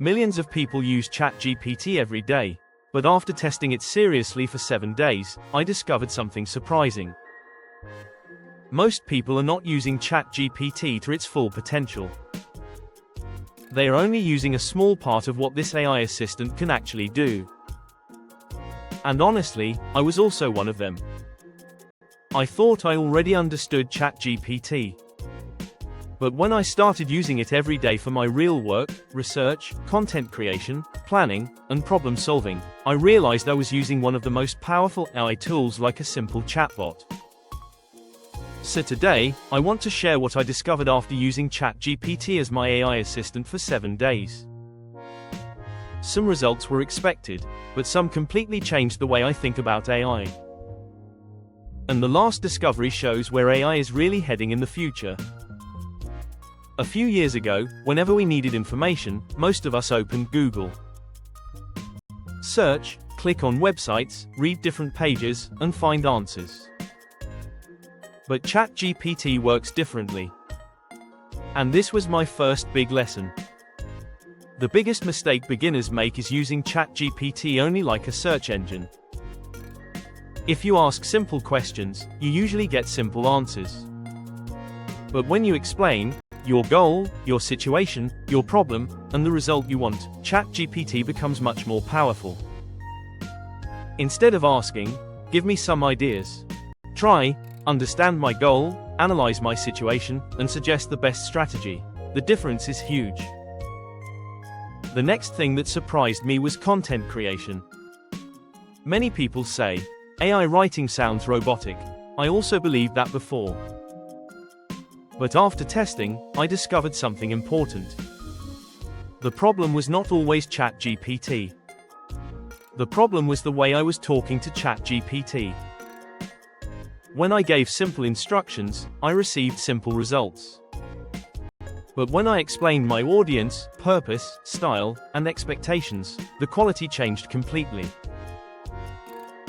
Millions of people use ChatGPT every day, but after testing it seriously for 7 days, I discovered something surprising. Most people are not using ChatGPT to its full potential. They are only using a small part of what this AI assistant can actually do. And honestly, I was also one of them. I thought I already understood ChatGPT. But when I started using it every day for my real work, research, content creation, planning, and problem solving, I realized I was using one of the most powerful AI tools like a simple chatbot. So today, I want to share what I discovered after using ChatGPT as my AI assistant for 7 days. Some results were expected, but some completely changed the way I think about AI. And the last discovery shows where AI is really heading in the future. A few years ago, whenever we needed information, most of us opened Google. Search, click on websites, read different pages, and find answers. But ChatGPT works differently. And this was my first big lesson. The biggest mistake beginners make is using ChatGPT only like a search engine. If you ask simple questions, you usually get simple answers. But when you explain your goal, your situation, your problem, and the result you want, ChatGPT becomes much more powerful. Instead of asking, "Give me some ideas," try, "Understand my goal, analyze my situation, and suggest the best strategy." The difference is huge. The next thing that surprised me was content creation. Many people say, AI writing sounds robotic. I also believed that before. But after testing, I discovered something important. The problem was not always ChatGPT. The problem was the way I was talking to ChatGPT. When I gave simple instructions, I received simple results. But when I explained my audience, purpose, style, and expectations, the quality changed completely.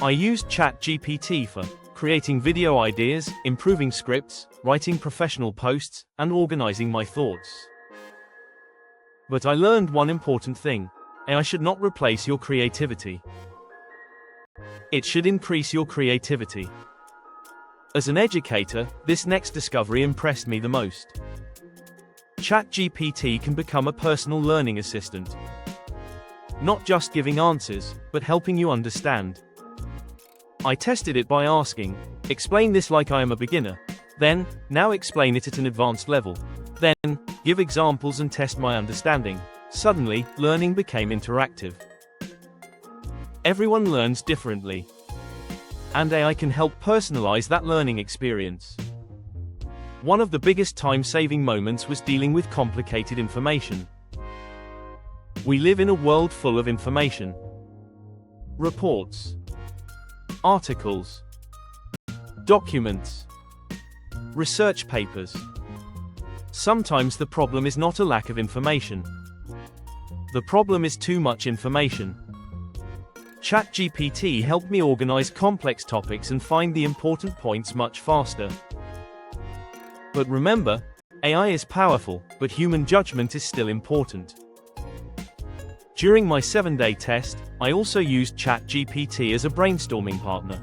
I used ChatGPT for creating video ideas, improving scripts, writing professional posts, and organizing my thoughts. But I learned one important thing. AI should not replace your creativity. It should increase your creativity. As an educator, this next discovery impressed me the most. ChatGPT can become a personal learning assistant. Not just giving answers, but helping you understand. I tested it by asking, "Explain this like I am a beginner." Then, "Now explain it at an advanced level." Then, "Give examples and test my understanding." Suddenly, learning became interactive. Everyone learns differently. And AI can help personalize that learning experience. One of the biggest time-saving moments was dealing with complicated information. We live in a world full of information. Reports, articles, documents, research papers. Sometimes the problem is not a lack of information. The problem is too much information. ChatGPT helped me organize complex topics and find the important points much faster. But remember, AI is powerful, but human judgment is still important. During my 7-day test, I also used ChatGPT as a brainstorming partner.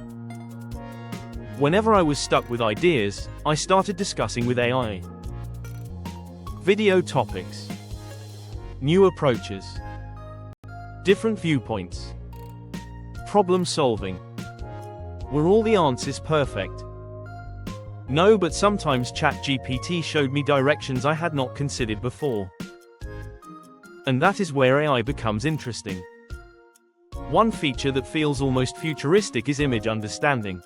Whenever I was stuck with ideas, I started discussing with AI. Video topics, new approaches, different viewpoints, problem solving. Were all the answers perfect? No, but sometimes ChatGPT showed me directions I had not considered before. And that is where AI becomes interesting. One feature that feels almost futuristic is image understanding.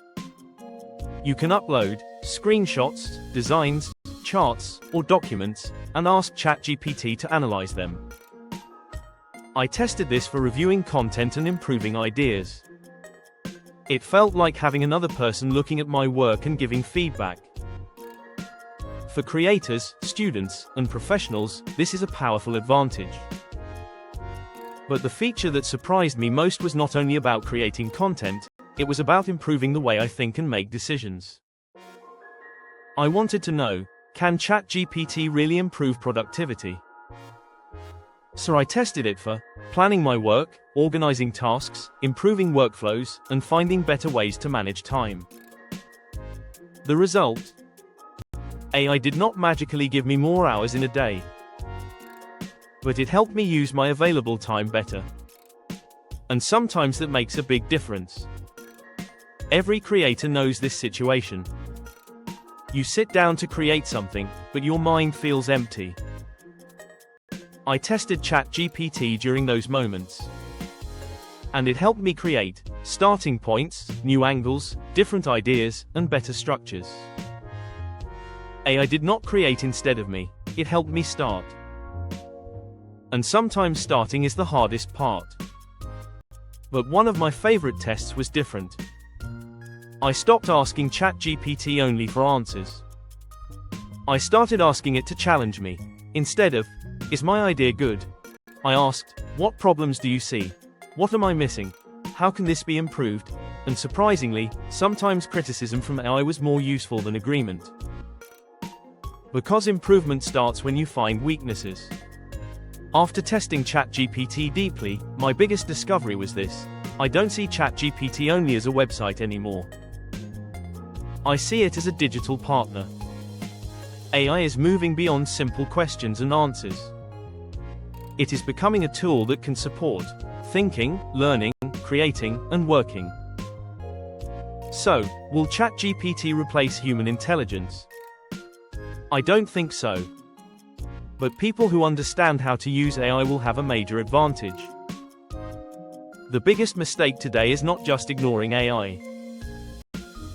You can upload screenshots, designs, charts, or documents, and ask ChatGPT to analyze them. I tested this for reviewing content and improving ideas. It felt like having another person looking at my work and giving feedback. For creators, students, and professionals, this is a powerful advantage. But the feature that surprised me most was not only about creating content, it was about improving the way I think and make decisions. I wanted to know, can ChatGPT really improve productivity? So I tested it for planning my work, organizing tasks, improving workflows, and finding better ways to manage time. The result? AI did not magically give me more hours in a day, but it helped me use my available time better. And sometimes that makes a big difference. Every creator knows this situation. You sit down to create something, but your mind feels empty. I tested ChatGPT during those moments, and it helped me create starting points, new angles, different ideas, and better structures. AI did not create instead of me, it helped me start. And sometimes starting is the hardest part. But one of my favorite tests was different. I stopped asking ChatGPT only for answers. I started asking it to challenge me. Instead of, is my idea good? I asked, what problems do you see? What am I missing? How can this be improved? And surprisingly, sometimes criticism from AI was more useful than agreement. Because improvement starts when you find weaknesses. After testing ChatGPT deeply, my biggest discovery was this: I don't see ChatGPT only as a website anymore. I see it as a digital partner. AI is moving beyond simple questions and answers. It is becoming a tool that can support thinking, learning, creating, and working. So, will ChatGPT replace human intelligence? I don't think so. But people who understand how to use AI will have a major advantage. The biggest mistake today is not just ignoring AI.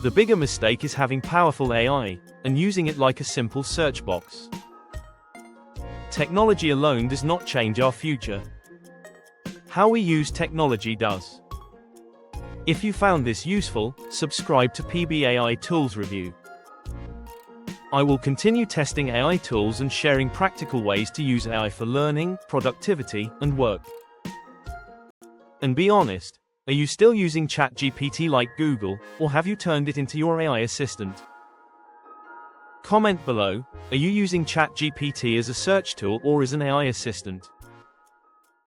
The bigger mistake is having powerful AI and using it like a simple search box. Technology alone does not change our future. How we use technology does. If you found this useful, subscribe to PBAI Tools Review. I will continue testing AI tools and sharing practical ways to use AI for learning, productivity, and work. And be honest, are you still using ChatGPT like Google, or have you turned it into your AI assistant? Comment below, are you using ChatGPT as a search tool or as an AI assistant?